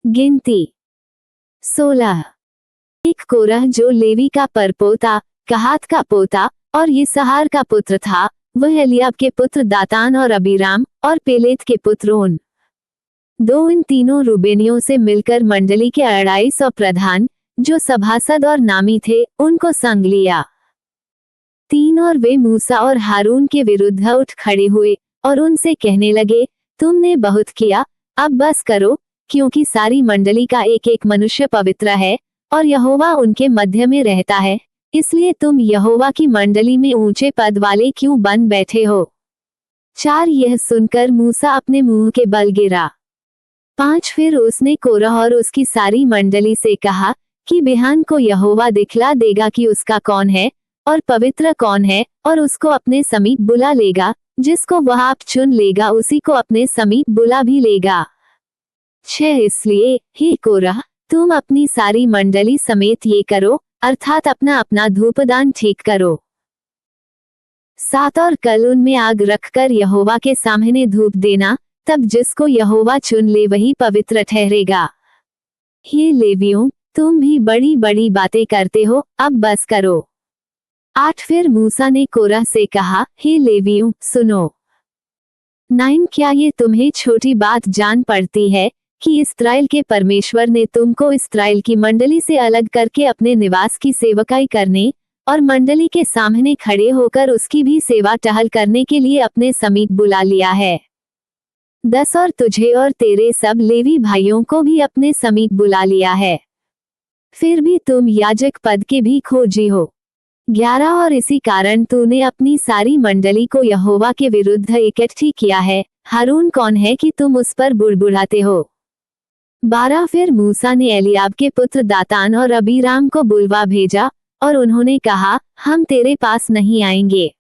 गिनती 16। एक कोरह जो लेवी का परपोता, कहात का पोता और यिसहार का पुत्र था, वह एलियाब के पुत्र दातान और अबीराम और पेलेत के पुत्र ओन। इन तीनों रूबेनियों से मिलकर मंडली के 250 प्रधान, जो सभासद और नामी थे, उनको संग लिया। और वे मूसा और हारून के विरुद्ध उठ खड़े हुए और उनसे कहने लगे, तुमने बहुत किया, अब बस करो, क्योंकि सारी मंडली का एक एक मनुष्य पवित्र है और यहोवा उनके मध्य में रहता है, इसलिए तुम यहोवा की मंडली में ऊंचे पद वाले क्यों बन बैठे हो। 4 यह सुनकर मूसा अपने मुंह के बल गिरा। 5 फिर उसने कोरह और उसकी सारी मंडली से कहा कि बिहान को यहोवा दिखला देगा कि उसका कौन है और पवित्र कौन है, और उसको अपने समीप बुला लेगा, जिसको वह आप चुन लेगा उसी को अपने समीप बुला भी लेगा। 6 इसलिए हे कोरह, तुम अपनी सारी मंडली समेत ये करो, अर्थात अपना अपना धूपदान ठीक करो। 7 और कल उनमें आग रखकर यहोवा के सामने धूप देना, तब जिसको यहोवा चुन ले वही पवित्र ठहरेगा। हे लेवियों, तुम भी बड़ी बड़ी बातें करते हो, अब बस करो। 8 फिर मूसा ने कोरह से कहा, हे लेवियों, सुनो। 9 क्या ये तुम्हें छोटी बात जान पड़ती है कि इस्राएल के परमेश्वर ने तुमको इस्राएल की मंडली से अलग करके अपने निवास की सेवकाई करने और मंडली के सामने खड़े होकर उसकी भी सेवा टहल करने के लिए अपने समीप बुला लिया है। 10 और तुझे और तेरे सब लेवी भाइयों को भी अपने समीप बुला लिया है। फिर भी तुम याजक पद के भी खोजी हो। 11 और इसी कारण तूने अपनी सारी मंडली को यहोवा के विरुद्ध इकट्ठी किया है, हारून कौन है कि तुम उस पर बुड़बुड़ाते हो। 12 फिर मूसा ने एलियाब के पुत्र दातान और अबीराम को बुलवा भेजा और उन्होंने कहा, हम तेरे पास नहीं आएंगे।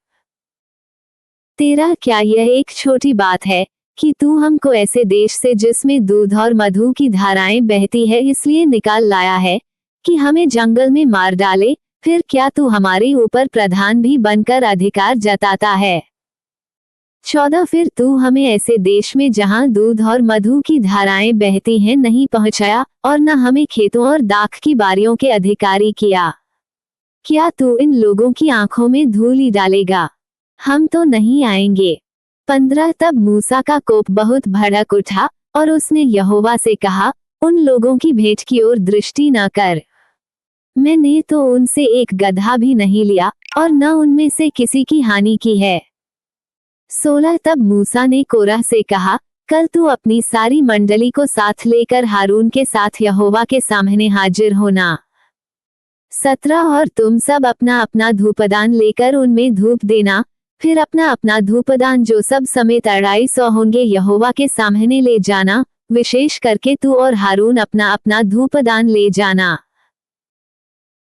13 क्या यह एक छोटी बात है कि तू हमको ऐसे देश से जिसमें दूध और मधु की धाराएं बहती है इसलिए निकाल लाया है कि हमें जंगल में मार डाले, फिर क्या तू हमारे ऊपर प्रधान भी बनकर अधिकार जताता है। 14 फिर तू हमें ऐसे देश में जहां दूध और मधु की धाराएं बहती हैं नहीं पहुंचाया और न हमें खेतों और दाख की बारियों के अधिकारी किया। क्या तू इन लोगों की आंखों में धूल डालेगा? हम तो नहीं आएंगे। 15 तब मूसा का कोप बहुत भड़क उठा और उसने यहोवा से कहा, उन लोगों की भेंट की ओर दृष्टि न कर। मैंने तो उनसे एक गधा भी नहीं लिया और न उनमें से किसी की हानि की है। 16 तब मूसा ने कोरह से कहा, कल तू अपनी सारी मंडली को साथ लेकर हारून के साथ यहोवा के सामने हाजिर होना। 17 और तुम सब अपना अपना धूपदान लेकर उनमें धूप देना, फिर अपना अपना धूपदान जो सब समेत 250 होंगे यहोवा के सामने ले जाना, विशेष करके तू और हारून अपना अपना धूपदान ले जाना।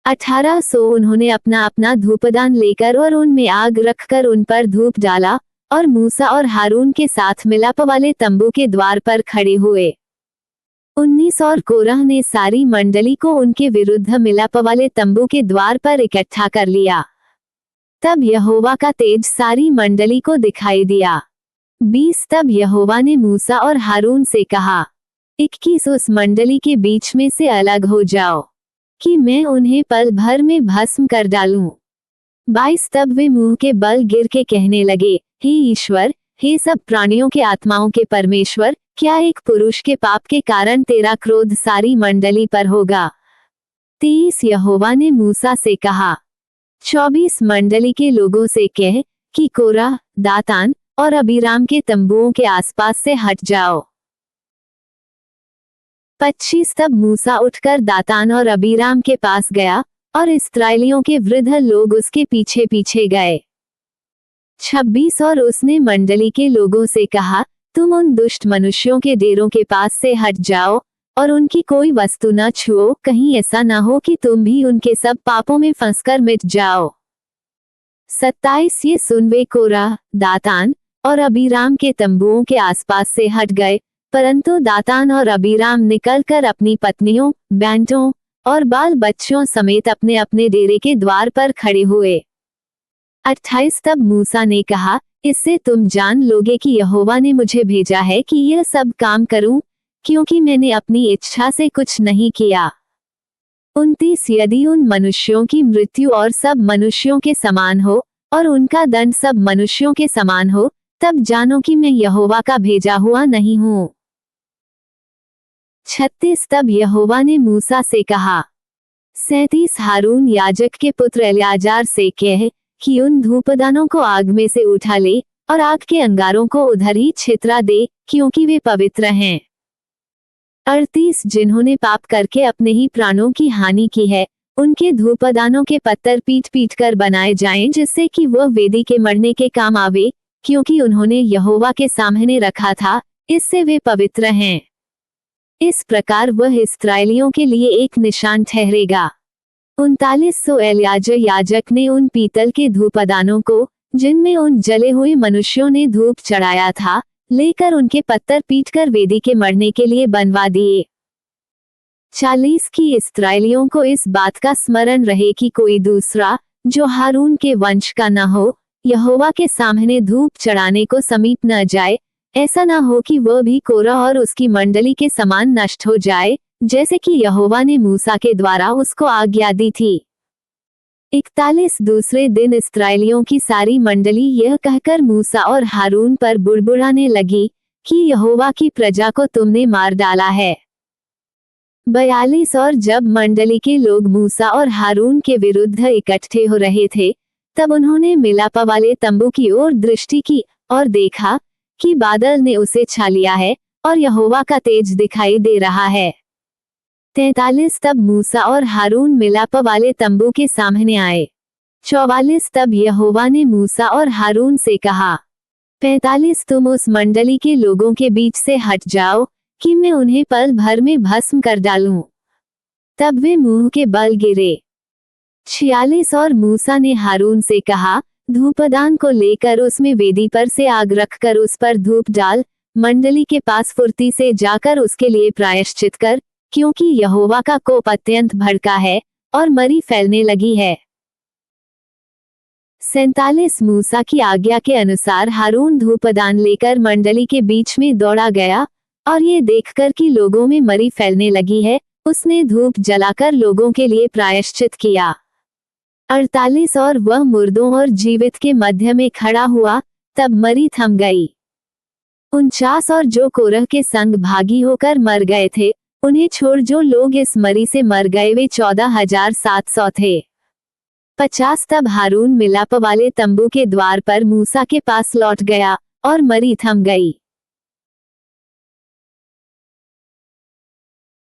18 उन्होंने अपना अपना धूपदान लेकर और उनमें आग रखकर उन पर धूप डाला और मूसा और हारून के साथ मिलाप वाले तंबू के द्वार पर खड़े हुए। 19 और कोरह ने सारी मंडली को उनके विरुद्ध मिलाप वाले तंबू के द्वार पर इकट्ठा कर लिया। तब यहोवा का तेज सारी मंडली को दिखाई दिया। 20 तब यहोवा ने मूसा और हारून से कहा, 21 उस मंडली के बीच में से अलग हो जाओ कि मैं उन्हें पल भर में भस्म कर डालूं। 22 तब वे मुंह के बल गिर के कहने लगे, हे ईश्वर, हे सब प्राणियों के आत्माओं के परमेश्वर, क्या एक पुरुष के पाप के कारण तेरा क्रोध सारी मंडली पर होगा। 23 यहोवा ने मूसा से कहा, 24 मंडली के लोगों से कह कि कोरह, दातान और अबीराम के तंबुओं के आसपास से हट जाओ। 25 तब मूसा उठकर दातान और अबीराम के पास गया और इस्राएलियों के वृद्ध लोग उसके पीछे पीछे गए। 26 और उसने मंडली के लोगों से कहा, तुम उन दुष्ट मनुष्यों के डेरों के पास से हट जाओ और उनकी कोई वस्तु न छुओ, कहीं ऐसा न हो कि तुम भी उनके सब पापों में फंसकर मिट जाओ। 27 ये सुन वे कोरह, दातान और अबीराम के तंबुओं के आसपास से हट गए, परंतु दातान और अबीराम निकलकर अपनी पत्नियों, बेटों और बाल बच्चों समेत अपने अपने डेरे के द्वार पर खड़े हुए। 28 तब मूसा ने कहा, इससे तुम जान लोगे कि यहोवा ने मुझे भेजा है कि यह सब काम करूं, क्योंकि मैंने अपनी इच्छा से कुछ नहीं किया। 29 यदि उन मनुष्यों की मृत्यु और सब मनुष्यों के समान हो और उनका दंड सब मनुष्यों के समान हो, तब जानो कि मैं यहोवा का भेजा हुआ नहीं हूँ। 36 तब यहोवा ने मूसा से कहा। 37 हारून याजक के पुत्र एल्याजार से कह कि उन धूपदानों को आग में से उठा ले और आग के अंगारों को उधर ही छितरा दे, क्योंकि वे पवित्र हैं। 38 जिन्होंने पाप करके अपने ही प्राणों की हानि की है, उनके धूपदानों के पत्थर पीट पीट कर बनाए जाएं, जिससे कि वह वेदी के मरने के काम आवे, क्योंकि उन्होंने यहोवा के सामने रखा था, इससे वे पवित्र हैं। इस प्रकार वह इस्राएलियों के लिए एक निशान ठहरेगा। 39 एल्याजार याजक ने उन पीतल के धूपदानों को, जिनमें उन जले हुए मनुष्यों ने धूप चढ़ाया था, लेकर उनके पत्थर पीटकर वेदी के मरने के लिए बनवा दिए। 40 की इस्राएलियों को इस बात का स्मरण रहे कि कोई दूसरा, जो हारून के वंश का न हो, यहोवा के सामने धूप चढ़ाने को समीप न जाए, ऐसा न हो कि वह भी कोरह और उसकी मंडली के समान नष्ट हो जाए, जैसे कि यहोवा ने मूसा के द्वारा उसको आज्ञा दी थी। 41 दूसरे दिन इस्राएलियों की सारी मंडली यह कहकर मूसा और हारून पर बुड़बुड़ाने लगी कि यहोवा की प्रजा को तुमने मार डाला है। 42 और जब मंडली के लोग मूसा और हारून के विरुद्ध इकट्ठे हो रहे थे, तब उन्होंने मिलाप वाले तंबू की ओर दृष्टि की और देखा कि बादल ने उसे छा लिया है और यहोवा का तेज दिखाई दे रहा है। 43 तब मूसा और हारून मिलाप वाले तंबू के सामने आए। 44 तब यहोवा ने मूसा और हारून से कहा। 45 तुम उस मंडली के लोगों के बीच से हट जाओ, कि मैं उन्हें पल भर में भस्म कर डालूं। तब वे मुंह के बल गिरे। 46 और मूसा ने हारून से कहा, धूपदान को लेकर उसमें वेदी पर से आग रखकर उस पर धूप डाल, मंडली के पास फुर्ती से जाकर उसके लिए प्रायश्चित कर, क्योंकि यहोवा का कोप अत्यंत भड़का है और मरी फैलने लगी है। 47 मूसा की आज्ञा के अनुसार हारून धूपदान लेकर मंडली के बीच में दौड़ा गया, और ये देखकर कि लोगों में मरी फैलने लगी है, उसने धूप जलाकर लोगों के लिए प्रायश्चित किया। 48 और वह मुर्दों और जीवित के मध्य में खड़ा हुआ, तब मरी थम गई। 49 और जो कोरह के संग भागी होकर मर गए थे, उन्हें छोड़ जो लोग इस मरी से मर गए वे 14,700 थे। 50 तब हारून मिलाप वाले तंबू के द्वार पर मूसा के पास लौट गया और मरी थम गई।